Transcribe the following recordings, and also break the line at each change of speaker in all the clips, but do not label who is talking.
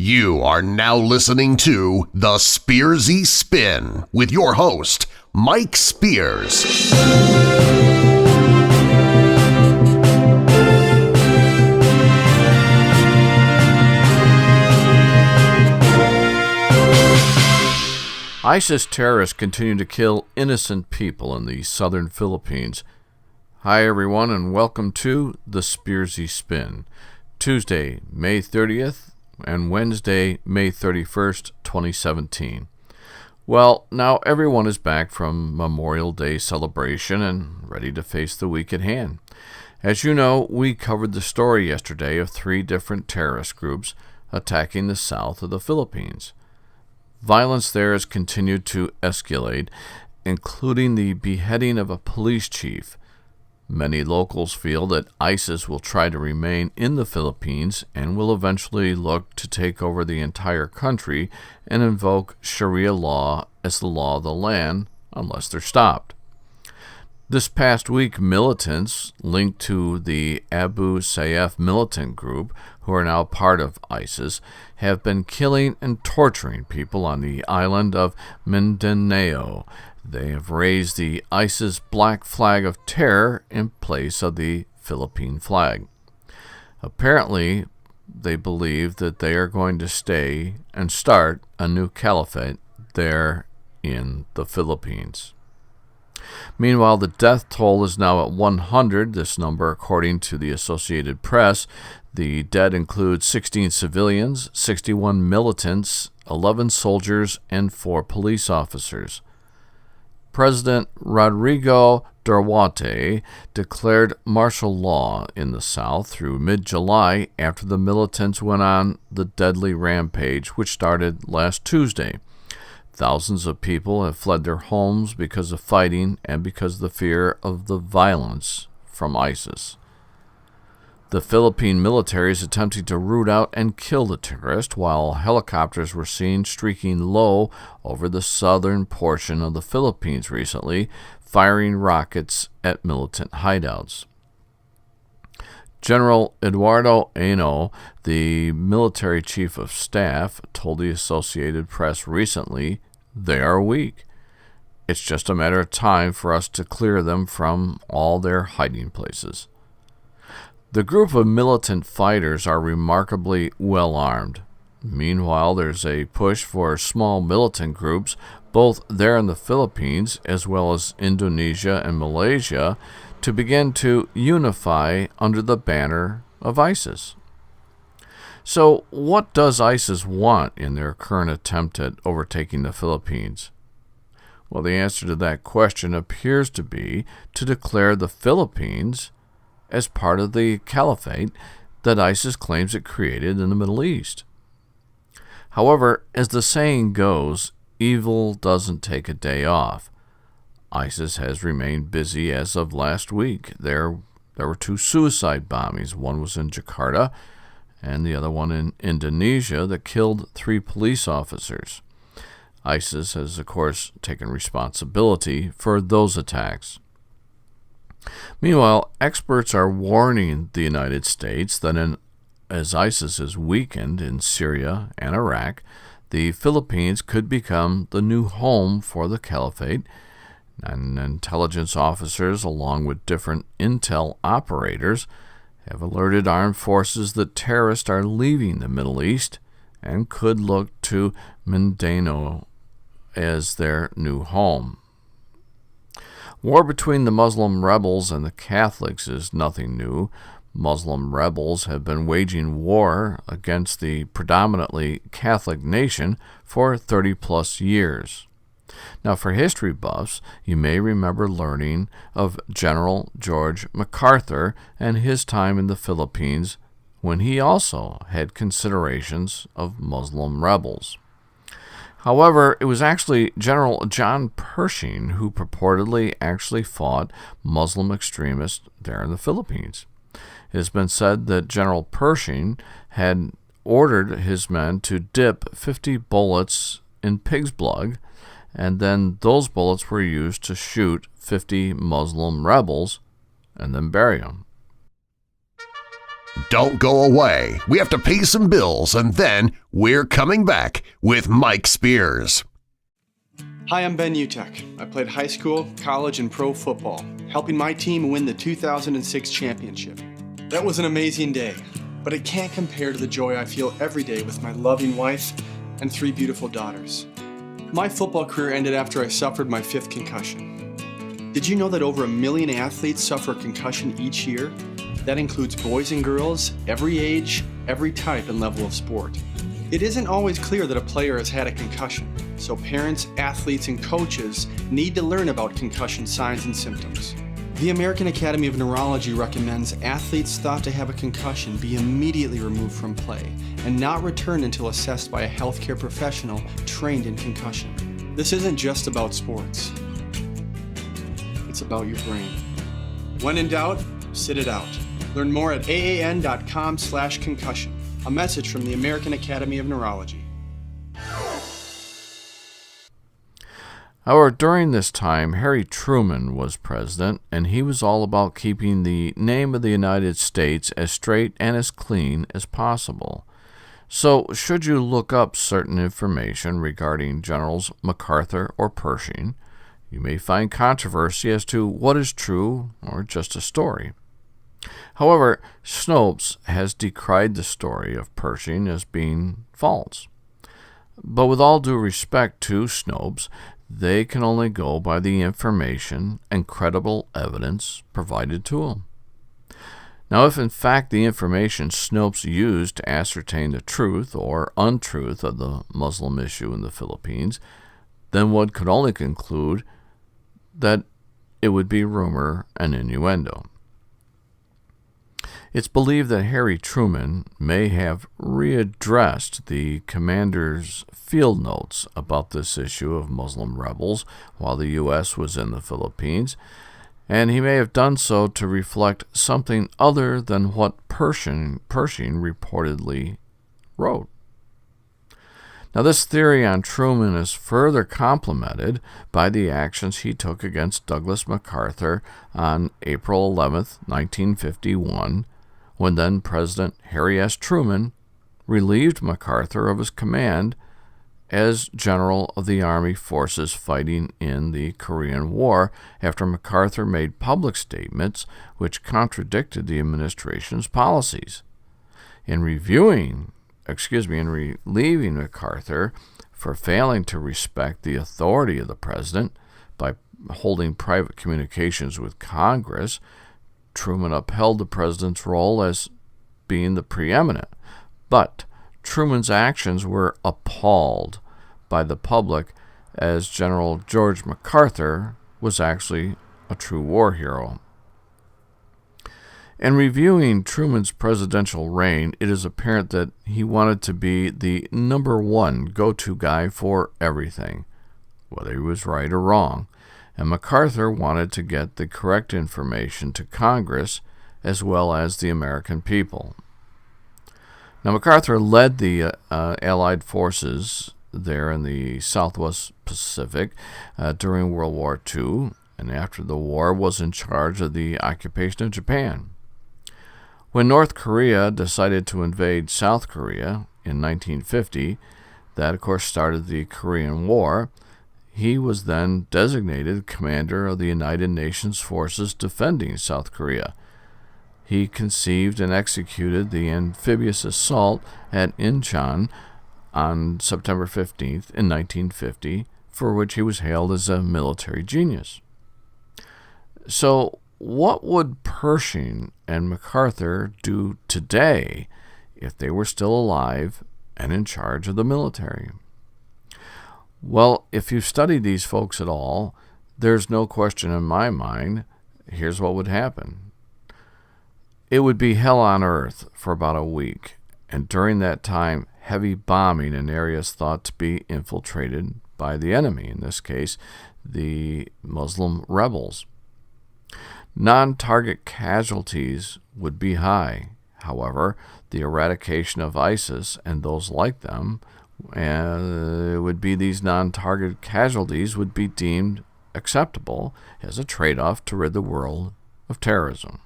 You are now listening to The Spearsy Spin with your host, Mike Spears.
ISIS terrorists continue to kill innocent people in the southern Philippines. Hi everyone and welcome to The Spearsy Spin, Tuesday, May 30th and Wednesday, May 31st, 2017. Well, now everyone is back from Memorial Day celebration and ready to face the week at hand. As you know, we covered the story yesterday of 3 different terrorist groups attacking the south of the Philippines. Violence there has continued to escalate, including the beheading of a police chief. Many locals feel that ISIS will try to remain in the Philippines and will eventually look to take over the entire country and invoke Sharia law as the law of the land unless they're stopped. This past week, militants linked to the Abu Sayyaf militant group, who are now part of ISIS, have been killing and torturing people on the island of Mindanao. They have raised the ISIS black flag of terror in place of the Philippine flag. Apparently, they believe that they are going to stay and start a new caliphate there in the Philippines. Meanwhile, the death toll is now at 100, this number according to the Associated Press. The dead include 16 civilians, 61 militants, 11 soldiers, and 4 police officers. President Rodrigo Duterte declared martial law in the South through mid-July after the militants went on the deadly rampage which started last Tuesday. Thousands of people have fled their homes because of fighting and because of the fear of the violence from ISIS. The Philippine military is attempting to root out and kill the terrorists, while helicopters were seen streaking low over the southern portion of the Philippines recently, firing rockets at militant hideouts. General Eduardo Ano, the military chief of staff, told the Associated Press recently, "They are weak. It's just a matter of time for us to clear them from all their hiding places." The group of militant fighters are remarkably well armed. Meanwhile, there's a push for small militant groups, both there in the Philippines as well as Indonesia and Malaysia, to begin to unify under the banner of ISIS. So, what does ISIS want in their current attempt at overtaking the Philippines? Well, the answer to that question appears to be to declare the Philippines as part of the caliphate that ISIS claims it created in the Middle East. However, as the saying goes, evil doesn't take a day off. ISIS has remained busy as of last week. There were 2 suicide bombings. One was in Jakarta and the other one in Indonesia that killed 3 police officers. ISIS has, of course, taken responsibility for those attacks. Meanwhile, experts are warning the United States that as ISIS is weakened in Syria and Iraq, the Philippines could become the new home for the caliphate, and intelligence officers, along with different intel operators, have alerted armed forces that terrorists are leaving the Middle East and could look to Mindanao as their new home. War between the Muslim rebels and the Catholics is nothing new. Muslim rebels have been waging war against the predominantly Catholic nation for 30-plus years. Now, for history buffs, you may remember learning of General George MacArthur and his time in the Philippines when he also had considerations of Muslim rebels. However, it was actually General John Pershing who purportedly actually fought Muslim extremists there in the Philippines. It has been said that General Pershing had ordered his men to dip 50 bullets in pig's blood, and then those bullets were used to shoot 50 Muslim rebels and then bury them.
Don't go away. We have to pay some bills, and then we're coming back with Mike Spears.
Hi, I'm Ben Utek. I played high school, college, and pro football, helping my team win the 2006 championship. That was an amazing day, but it can't compare to the joy I feel every day with my loving wife and 3 beautiful daughters. My football career ended after I suffered my 5th concussion. Did you know that over 1 million athletes suffer a concussion each year? That includes boys and girls, every age, every type and level of sport. It isn't always clear that a player has had a concussion, so parents, athletes, and coaches need to learn about concussion signs and symptoms. The American Academy of Neurology recommends athletes thought to have a concussion be immediately removed from play and not returned until assessed by a healthcare professional trained in concussion. This isn't just about sports. It's about your brain. When in doubt, sit it out. Learn more at aan.com/concussion. A message from the American Academy of Neurology.
However, during this time, Harry Truman was president, and he was all about keeping the name of the United States as straight and as clean as possible. So, should you look up certain information regarding Generals MacArthur or Pershing, you may find controversy as to what is true or just a story. However, Snopes has decried the story of Pershing as being false. But with all due respect to Snopes, they can only go by the information and credible evidence provided to them. Now, if in fact the information Snopes used to ascertain the truth or untruth of the Muslim issue in the Philippines, then one could only conclude that it would be rumor and innuendo. It's believed that Harry Truman may have readdressed the commander's field notes about this issue of Muslim rebels while the U.S. was in the Philippines, and he may have done so to reflect something other than what Pershing reportedly wrote. Now, this theory on Truman is further complemented by the actions he took against Douglas MacArthur on April 11, 1951, when then-President Harry S. Truman relieved MacArthur of his command as general of the Army forces fighting in the Korean War after MacArthur made public statements which contradicted the administration's policies. In relieving MacArthur for failing to respect the authority of the president by holding private communications with Congress, Truman upheld the president's role as being the preeminent, but Truman's actions were appalled by the public, as General George MacArthur was actually a true war hero. In reviewing Truman's presidential reign, it is apparent that he wanted to be the number one go-to guy for everything, whether he was right or wrong, and MacArthur wanted to get the correct information to Congress as well as the American people. Now, MacArthur led the Allied forces there in the Southwest Pacific during World War II, and after the war was in charge of the occupation of Japan. When North Korea decided to invade South Korea in 1950, that of course started the Korean War. He was then designated commander of the United Nations forces defending South Korea. He conceived and executed the amphibious assault at Incheon on September 15th in 1950, for which he was hailed as a military genius. So, what would Pershing and MacArthur do today if they were still alive and in charge of the military? Well, if you've studied these folks at all, there's no question in my mind, here's what would happen. It would be hell on earth for about a week, and during that time, heavy bombing in areas thought to be infiltrated by the enemy, in this case, the Muslim rebels. Non-target casualties would be high. However, the eradication of ISIS and those like them, it would be these non-target casualties would be deemed acceptable as a trade-off to rid the world of terrorism.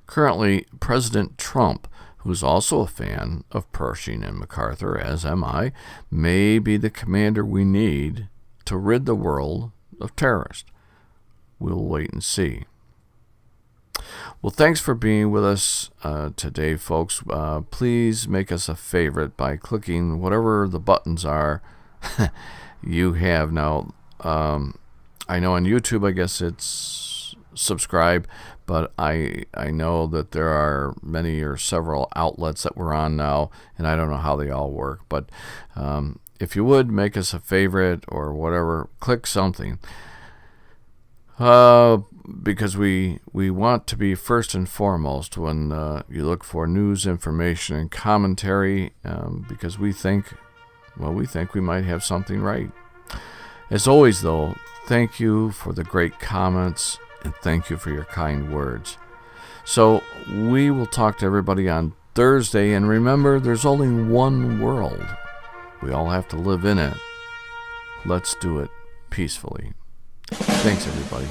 Currently, President Trump, who's also a fan of Pershing and MacArthur, as am I, may be the commander we need to rid the world of terrorists. We'll wait and see. Well, thanks for being with us today, folks. Please make us a favorite by clicking whatever the buttons are you have now. I know on YouTube, I guess it's subscribe, but I know that there are many or several outlets that we're on now, and I don't know how they all work. But if you would, make us a favorite or whatever, click something. Because we want to be first and foremost when you look for news, information, and commentary, because we think we might have something right. As always, though, thank you for the great comments, and thank you for your kind words. So we will talk to everybody on Thursday, and remember, there's only one world. We all have to live in it. Let's do it peacefully. Thanks, everybody.